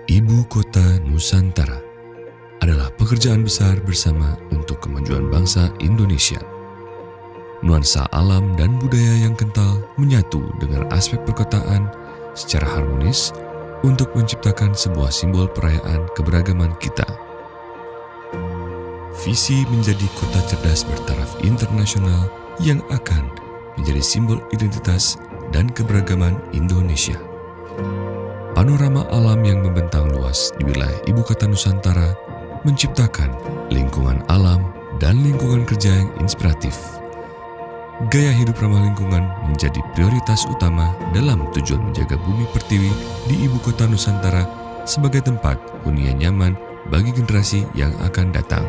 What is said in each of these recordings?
Ibu Kota Nusantara adalah pekerjaan besar bersama untuk kemajuan bangsa Indonesia. Nuansa alam dan budaya yang kental menyatu dengan aspek perkotaan secara harmonis untuk menciptakan sebuah simbol perayaan keberagaman kita. Visi menjadi kota cerdas bertaraf internasional yang akan menjadi simbol identitas dan keberagaman Indonesia. Panorama alam yang membentang luas di wilayah Ibu Kota Nusantara menciptakan lingkungan alam dan lingkungan kerja yang inspiratif. Gaya hidup ramah lingkungan menjadi prioritas utama dalam tujuan menjaga bumi pertiwi di Ibu Kota Nusantara sebagai tempat hunian nyaman bagi generasi yang akan datang.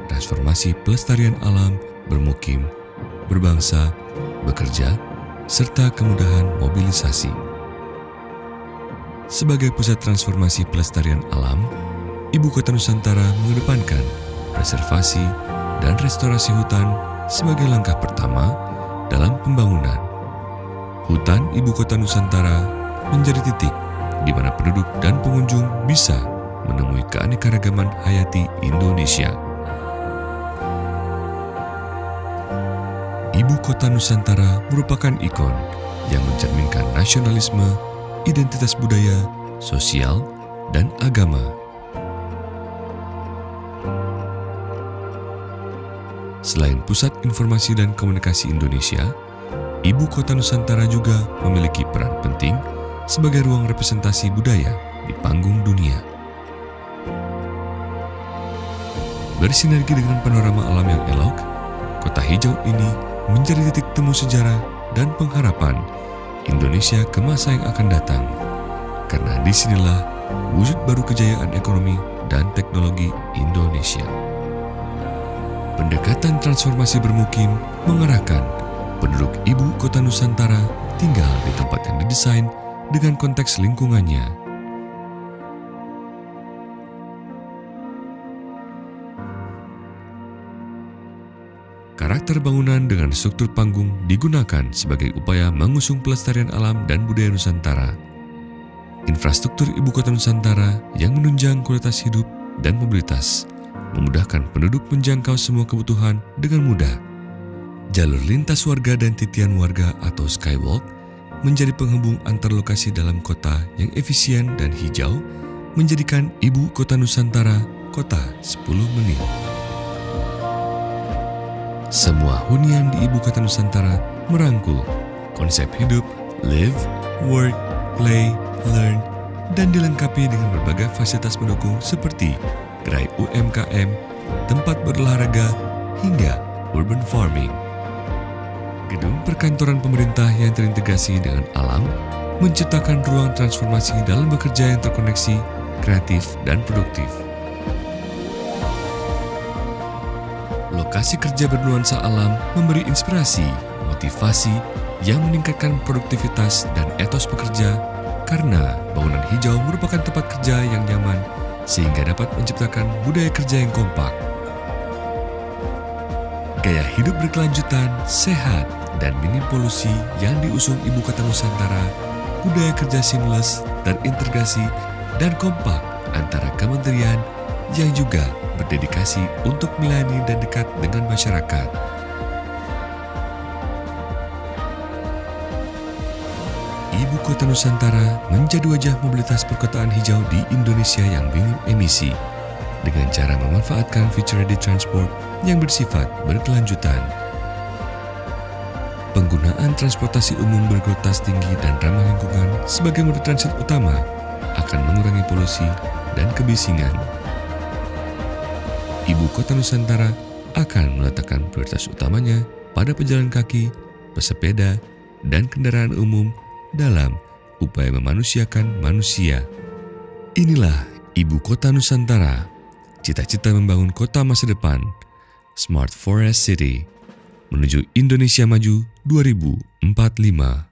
Transformasi pelestarian alam, bermukim, berbangsa, bekerja, serta kemudahan mobilisasi. Sebagai pusat transformasi pelestarian alam, Ibu Kota Nusantara mengedepankan preservasi dan restorasi hutan sebagai langkah pertama dalam pembangunan. Hutan Ibu Kota Nusantara menjadi titik di mana penduduk dan pengunjung bisa menemui keanekaragaman hayati Indonesia. Ibu Kota Nusantara merupakan ikon yang mencerminkan nasionalisme, identitas budaya, sosial, dan agama. Selain Pusat Informasi dan Komunikasi Indonesia, Ibu Kota Nusantara juga memiliki peran penting sebagai ruang representasi budaya di panggung dunia. Bersinergi dengan panorama alam yang elok, kota hijau ini menjadi titik temu sejarah dan pengharapan Indonesia ke masa yang akan datang. Karena disinilah wujud baru kejayaan ekonomi dan teknologi Indonesia. Pendekatan transformasi bermukim mengarahkan penduduk Ibu Kota Nusantara tinggal di tempat yang didesain dengan konteks lingkungannya. Karakter bangunan dengan struktur panggung digunakan sebagai upaya mengusung pelestarian alam dan budaya Nusantara. Infrastruktur Ibu Kota Nusantara yang menunjang kualitas hidup dan mobilitas memudahkan penduduk menjangkau semua kebutuhan dengan mudah. Jalur lintas warga dan titian warga atau skywalk menjadi penghubung antar lokasi dalam kota yang efisien dan hijau, menjadikan Ibu Kota Nusantara kota 10 menit. Semua hunian di Ibu Kota Nusantara merangkul konsep hidup, live, work, play, learn, dan dilengkapi dengan berbagai fasilitas pendukung seperti gerai UMKM, tempat berolahraga, hingga urban farming. Gedung perkantoran pemerintah yang terintegrasi dengan alam menciptakan ruang transformasi dalam bekerja yang terkoneksi, kreatif, dan produktif. Lokasi kerja bernuansa alam memberi inspirasi, motivasi yang meningkatkan produktivitas dan etos pekerja karena bangunan hijau merupakan tempat kerja yang nyaman sehingga dapat menciptakan budaya kerja yang kompak. Gaya hidup berkelanjutan, sehat, dan minim polusi yang diusung Ibu Kota Nusantara, budaya kerja seamless, terintegrasi, dan kompak antara kementerian yang juga berdedikasi untuk melayani dan dekat dengan masyarakat. Ibu Kota Nusantara menjadi wajah mobilitas perkotaan hijau di Indonesia yang minim emisi dengan cara memanfaatkan future-ready transport yang bersifat berkelanjutan. Penggunaan transportasi umum berkualitas tinggi dan ramah lingkungan sebagai moda transit utama akan mengurangi polusi dan kebisingan. Ibu Kota Nusantara akan meletakkan prioritas utamanya pada pejalan kaki, pesepeda, dan kendaraan umum dalam upaya memanusiakan manusia. Inilah Ibu Kota Nusantara, cita-cita membangun kota masa depan, Smart Forest City, menuju Indonesia Maju 2045.